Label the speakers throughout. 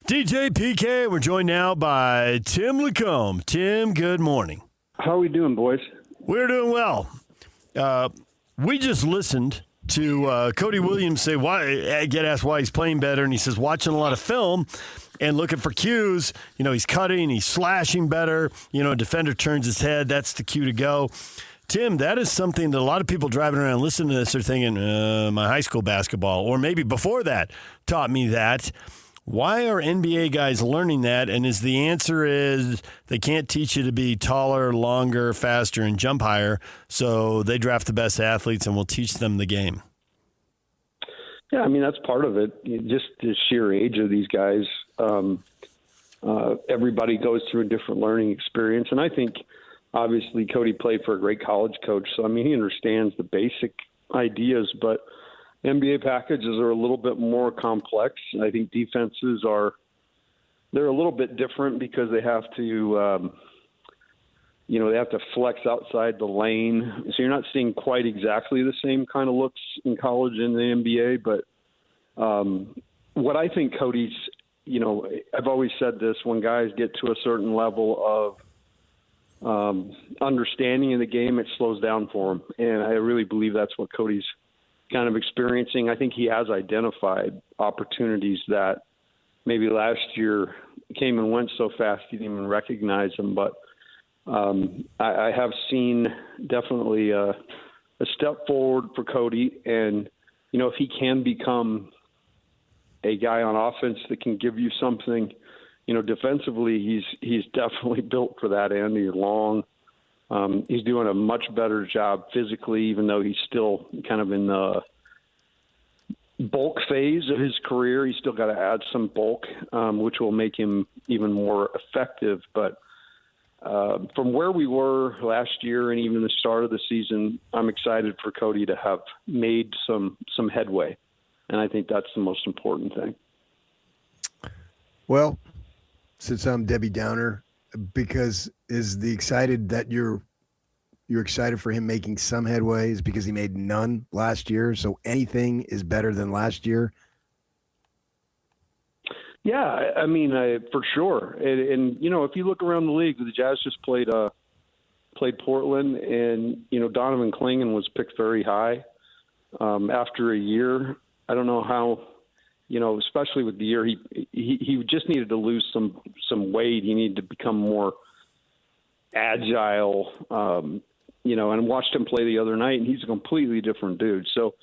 Speaker 1: DJ PK, we're joined now by Tim LaComb. Tim, good morning.
Speaker 2: How are we doing, boys?
Speaker 1: We're doing well. We just listened to Cody Williams say get asked why he's playing better, and he says watching a lot of film and looking for cues. He's cutting, he's slashing better. A defender turns his head, that's the cue to go. Tim, that is something that a lot of people driving around listening to this are thinking, my high school basketball, or maybe before that, taught me that. Why are NBA guys learning that? And is the answer is they can't teach you to be taller, longer, faster, and jump higher, so they draft the best athletes and will teach them the game?
Speaker 2: Yeah, I mean, that's part of it. Just the sheer age of these guys. Everybody goes through a different learning experience. And I think, obviously, Cody played for a great college coach. So, I mean, he understands the basic ideas, but NBA packages are a little bit more complex. I think defenses they're a little bit different because they have to, they have to flex outside the lane. So you're not seeing quite exactly the same kind of looks in college and the NBA. But what I think Cody's, I've always said this, when guys get to a certain level of understanding of the game, it slows down for them. And I really believe that's what Cody's kind of experiencing. I think he has identified opportunities that maybe last year came and went so fast he didn't even recognize them. But I have seen definitely a step forward for Cody. And, if he can become a guy on offense that can give you something, defensively, he's definitely built for that end. He's long. He's doing a much better job physically, even though he's still kind of in the bulk phase of his career. He's still got to add some bulk, which will make him even more effective. But from where we were last year and even the start of the season, I'm excited for Cody to have made some headway. And I think that's the most important thing.
Speaker 3: Well, since I'm Debbie Downer, because is the excited that you're excited for him making some headway is because he made none last year, so anything is better than last year?
Speaker 2: Yeah, I mean, for sure. And if you look around the league, the Jazz just played Portland, and Donovan Clingan was picked very high after a year. I don't know how. Especially with the year, he just needed to lose some weight. He needed to become more agile, and I watched him play the other night, and he's a completely different dude. So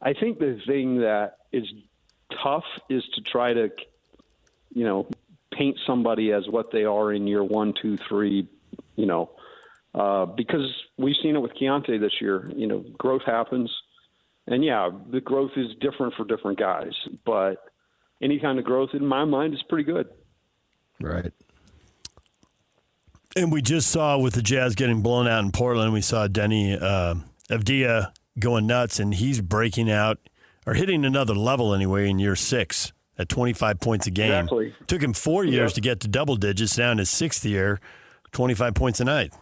Speaker 2: I think the thing that is tough is to try to, paint somebody as what they are in year 1, 2, 3, because we've seen it with Keontae this year. Growth happens. And, yeah, the growth is different for different guys. But any kind of growth, in my mind, is pretty good.
Speaker 3: Right.
Speaker 1: And we just saw with the Jazz getting blown out in Portland, we saw Denny Avdia going nuts, and he's breaking out or hitting another level anyway in year 6 at 25 points a game.
Speaker 2: Exactly.
Speaker 1: Took him 4 years to get to double digits. Now in his 6th year, 25 points a night.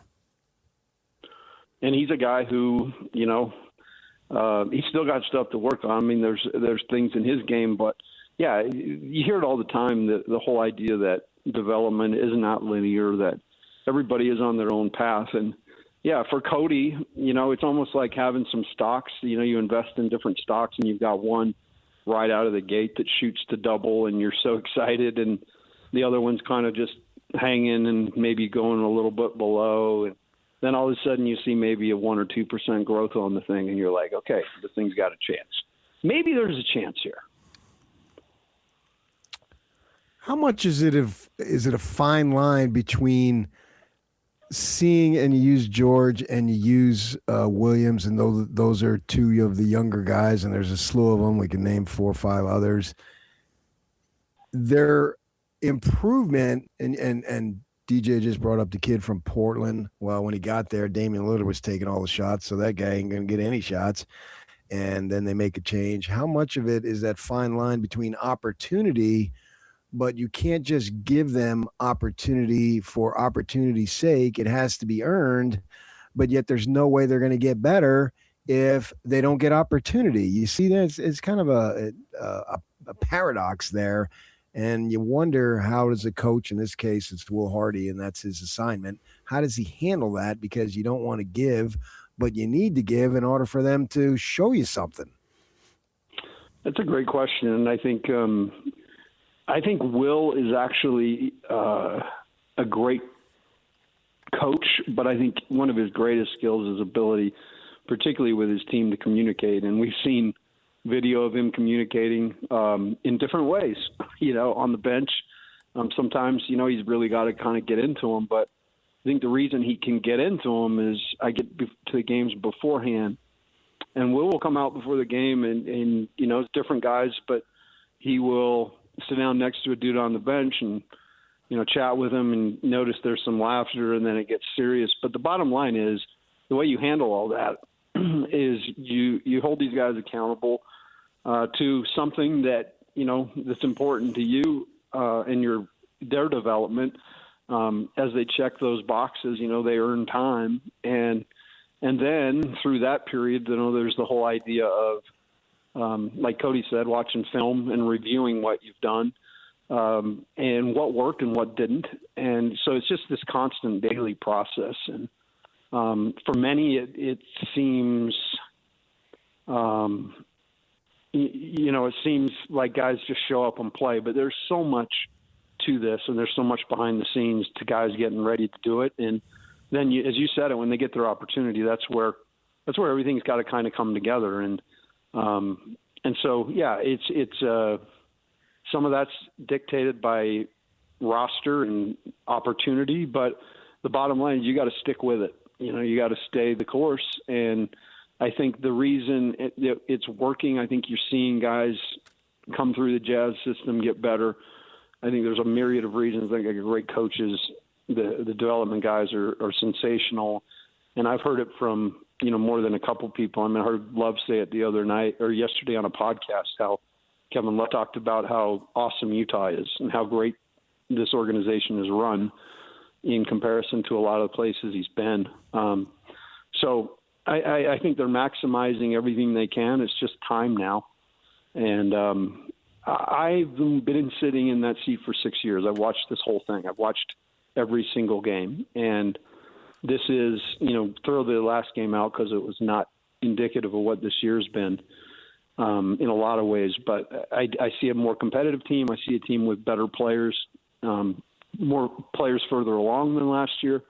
Speaker 2: And he's a guy who, he's still got stuff to work on. I mean, there's things in his game, but yeah, you hear it all the time, the whole idea that development is not linear, that everybody is on their own path. And yeah, for Cody, it's almost like having some stocks. You invest in different stocks, and you've got one right out of the gate that shoots to double, and you're so excited, and the other one's kind of just hanging and maybe going a little bit below. And then all of a sudden you see maybe a 1 or 2% growth on the thing, and you're like, okay, the thing's got a chance. Maybe there's a chance here.
Speaker 3: How much is it a fine line between seeing, and you use George and you use Williams, and those are two of the younger guys, and there's a slew of them. We can name 4 or 5 others. Their improvement, and DJ just brought up the kid from Portland. Well, when he got there, Damian Lillard was taking all the shots, so that guy ain't going to get any shots. And then they make a change. How much of it is that fine line between opportunity, but you can't just give them opportunity for opportunity's sake? It has to be earned, but yet there's no way they're going to get better if they don't get opportunity. You see that? It's kind of a paradox there. And you wonder, how does a coach, in this case, it's Will Hardy, and that's his assignment, how does he handle that? Because you don't want to give, but you need to give in order for them to show you something.
Speaker 2: That's a great question, and I think Will is actually a great coach, but I think one of his greatest skills is ability, particularly with his team, to communicate. And we've seen video of him communicating in different ways, on the bench. Sometimes, he's really got to kind of get into them, but I think the reason he can get into them is I get to the games beforehand, and Will come out before the game and it's different guys, but he will sit down next to a dude on the bench and, chat with him and notice there's some laughter, and then it gets serious. But the bottom line is the way you handle all that is you hold these guys accountable to something that, that's important to you and their development. As they check those boxes, they earn time. And then through that period, there's the whole idea of, like Cody said, watching film and reviewing what you've done and what worked and what didn't. And so it's just this constant daily process. And for many, it seems, it seems like guys just show up and play, but there's so much to this, and there's so much behind the scenes to guys getting ready to do it. And then, as you said it, when they get their opportunity, that's where everything's got to kind of come together. And so, yeah, it's some of that's dictated by roster and opportunity, but the bottom line is you got to stick with it. You got to stay the course. And I think the reason it's working, I think you're seeing guys come through the Jazz system get better. I think there's a myriad of reasons. I think great coaches, the development guys are sensational. And I've heard it from, more than a couple people. I heard Love say it the other night or yesterday on a podcast, how Kevin Love talked about how awesome Utah is and how great this organization is run in comparison to a lot of the places he's been. So I think they're maximizing everything they can. It's just time now. And I've been sitting in that seat for 6 years. I've watched this whole thing. I've watched every single game. And this is, throw the last game out because it was not indicative of what this year's been in a lot of ways. But I see a more competitive team. I see a team with better players, more players further along than last year.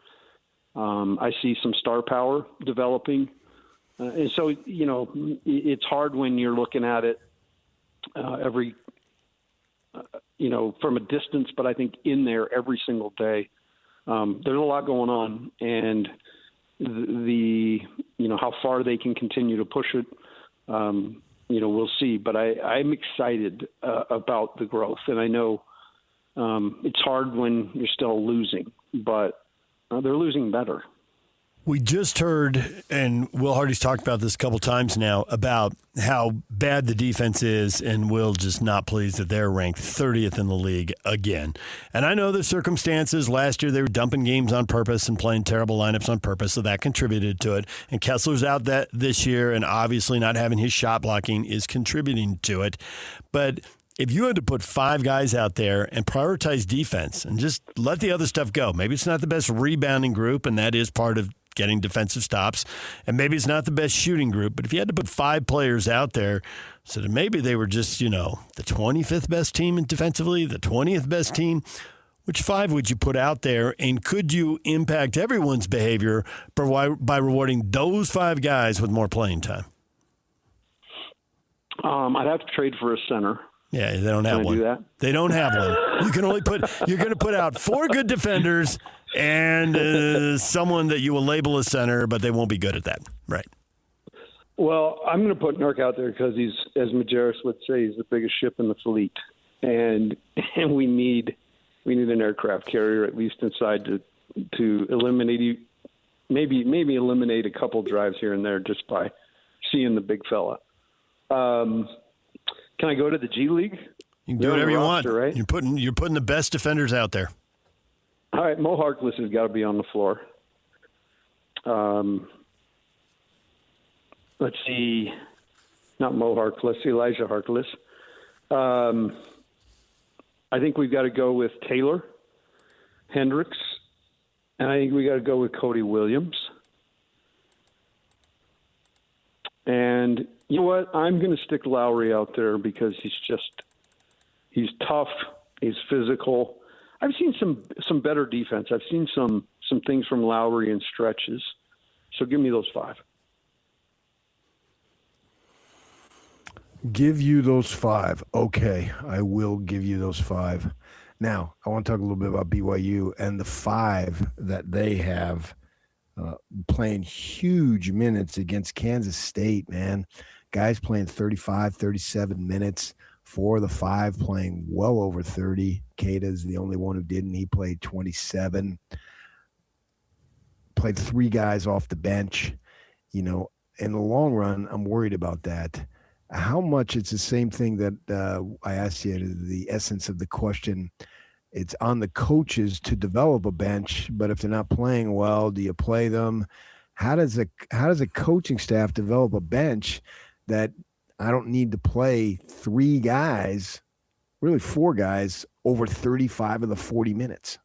Speaker 2: I see some star power developing. And so, it's hard when you're looking at it from a distance, but I think in there every single day, there's a lot going on, and the how far they can continue to push it, we'll see. But I'm excited about the growth, and I know it's hard when you're still losing, but they're losing better.
Speaker 1: We just heard, and Will Hardy's talked about this a couple times now, about how bad the defense is, and Will just not pleased that they're ranked 30th in the league again. And I know the circumstances. Last year they were dumping games on purpose and playing terrible lineups on purpose, so that contributed to it. And Kessler's out this year, and obviously not having his shot blocking is contributing to it. But if you had to put 5 guys out there and prioritize defense and just let the other stuff go, maybe it's not the best rebounding group, and that is part of getting defensive stops, and maybe it's not the best shooting group, but if you had to put 5 players out there, so that maybe they were just, the 25th best team defensively, the 20th best team, which 5 would you put out there, and could you impact everyone's behavior by rewarding those 5 guys with more playing time?
Speaker 2: I'd have to trade for a center.
Speaker 1: Yeah, they don't have one.
Speaker 2: Do that?
Speaker 1: They don't have one. You're going to put out 4 good defenders and someone that you will label a center, but they won't be good at that. Right.
Speaker 2: Well, I'm going to put Nurk out there because he's, as Majerus would say, he's the biggest ship in the fleet, and we need an aircraft carrier at least inside to eliminate maybe eliminate a couple drives here and there just by seeing the big fella. Can I go to the G League?
Speaker 1: You can do whatever you want.
Speaker 2: Right?
Speaker 1: You're putting the best defenders out there.
Speaker 2: All right, Mo Harkless has got to be on the floor. Let's see, not Mo Harkless, Elijah Harkless. I think we've got to go with Taylor Hendricks, and I think we got to go with Cody Williams. And you know what? I'm going to stick Lowry out there because he's tough, he's physical. I've seen some better defense. I've seen some things from Lowry in stretches. So give me those 5.
Speaker 3: Give you those 5. Okay, I will give you those 5. Now, I want to talk a little bit about BYU and the 5 that they have playing huge minutes against Kansas State, man. Guys playing 35, 37 minutes. 4 of the 5 playing well over 30. Keita's the only one who didn't. He played 27. Played 3 guys off the bench. You know, in the long run, I'm worried about that. How much it's the same thing that I asked you, the essence of the question. It's on the coaches to develop a bench, but if they're not playing well, do you play them? How does a coaching staff develop a bench that I don't need to play 3 guys, really 4 guys, over 35 of the 40 minutes?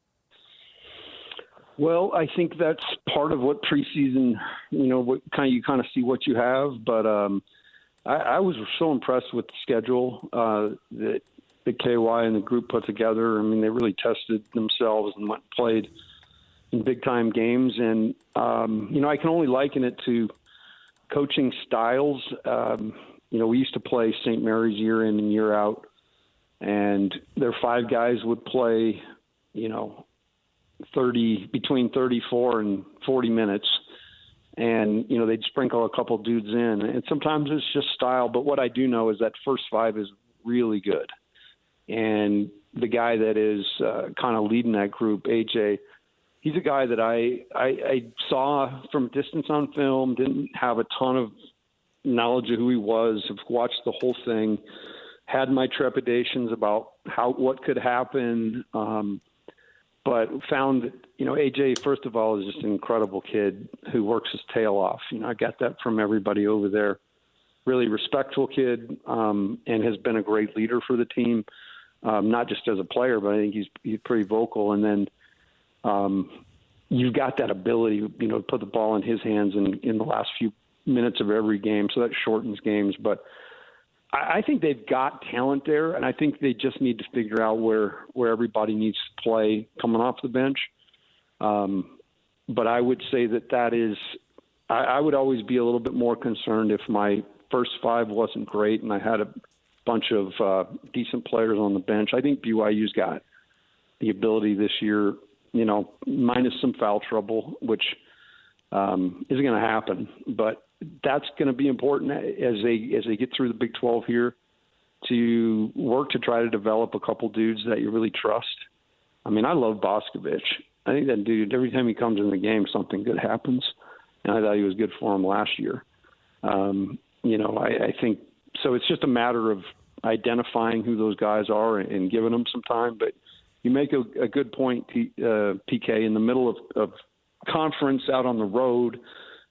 Speaker 2: Well, I think that's part of what preseason, you kind of see what you have. But I was so impressed with the schedule that the KY and the group put together. I mean, they really tested themselves and went and played in big-time games. And, I can only liken it to coaching styles. We used to play St. Mary's year in and year out, and their 5 guys would play, between 34 and 40 minutes. And, they'd sprinkle a couple dudes in. And sometimes it's just style. But what I do know is that first 5 is really good. And the guy that is kind of leading that group, AJ, he's a guy that I saw from a distance on film, didn't have a ton of knowledge of who he was, have watched the whole thing, had my trepidations about what could happen, but found that, AJ, first of all, is just an incredible kid who works his tail off. I got that from everybody over there. Really respectful kid, and has been a great leader for the team, not just as a player, but I think he's pretty vocal. And then you've got that ability, to put the ball in his hands in the last few minutes of every game, so that shortens games. But I think they've got talent there, and I think they just need to figure out where everybody needs to play coming off the bench. But I would say that is – I would always be a little bit more concerned if my first 5 wasn't great and I had a bunch of decent players on the bench. I think BYU's got the ability this year, minus some foul trouble, which isn't going to happen. But that's going to be important as they get through the Big 12 here, to work to try to develop a couple dudes that you really trust. I mean, I love Boscovich. I think that dude, every time he comes in the game, something good happens. And I thought he was good for him last year. I think so. It's just a matter of identifying who those guys are and giving them some time. But you make a good point, PK, in the middle of conference out on the road.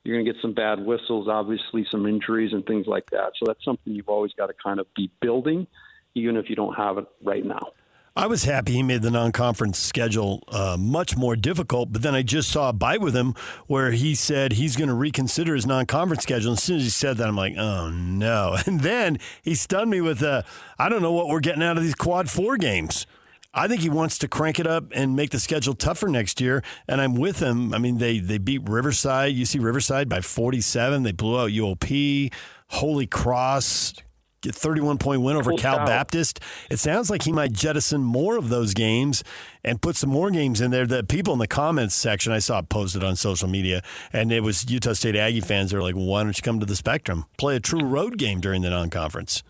Speaker 2: You're going to get some bad whistles, obviously some injuries and things like that. So that's something you've always got to kind of be building, even if you don't have it right now.
Speaker 1: I was happy he made the non-conference schedule much more difficult, but then I just saw a bite with him where he said he's going to reconsider his non-conference schedule. And as soon as he said that, I'm like, oh, no. And then he stunned me with, I don't know what we're getting out of these quad 4 games. I think he wants to crank it up and make the schedule tougher next year, and I'm with him. I mean, they beat Riverside, UC Riverside, by 47. They blew out UOP, Holy Cross, get 31-point win over Cal Baptist. It sounds like he might jettison more of those games and put some more games in there. The people in the comments section, I saw it posted on social media, and it was Utah State Aggie fans that were like, well, why don't you come to the Spectrum? Play a true road game during the non-conference.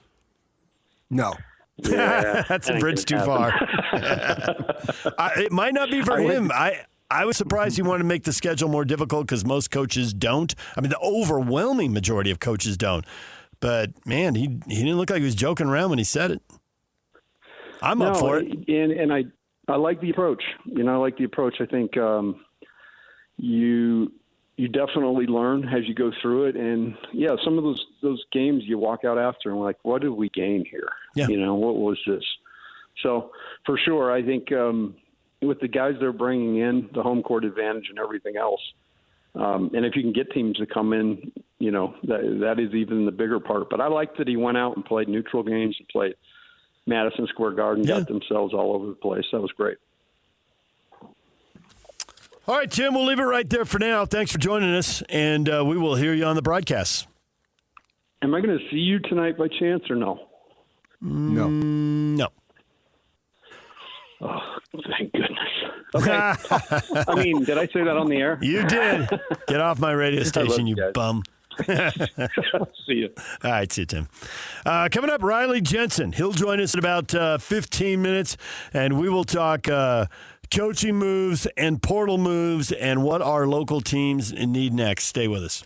Speaker 3: No.
Speaker 2: Yeah,
Speaker 1: that's a bridge too far. It might not be for him. I was surprised he wanted to make the schedule more difficult because most coaches don't. I mean, the overwhelming majority of coaches don't. But, man, he didn't look like he was joking around when he said it. I'm up for it.
Speaker 2: And I like the approach. I like the approach. I think you definitely learn as you go through it. And, yeah, some of those games you walk out after and like, what did we gain here?
Speaker 1: Yeah.
Speaker 2: What was this? So for sure, I think with the guys they're bringing in, the home court advantage and everything else, and if you can get teams to come in, that is even the bigger part. But I like that he went out and played neutral games and played Madison Square Garden, got themselves all over the place. That was great.
Speaker 1: All right, Tim, we'll leave it right there for now. Thanks for joining us, and we will hear you on the broadcast.
Speaker 2: Am I going to see you tonight by chance or no?
Speaker 3: No.
Speaker 1: No.
Speaker 2: Oh, thank goodness. Okay. I mean, did I say that on the air?
Speaker 1: You did. Get off my radio station, you
Speaker 2: guys.
Speaker 1: bum.
Speaker 2: See you.
Speaker 1: All right, see you, Tim. Coming up, Riley Jensen. He'll join us in about 15 minutes, and we will talk coaching moves and portal moves and what our local teams need next. Stay with us.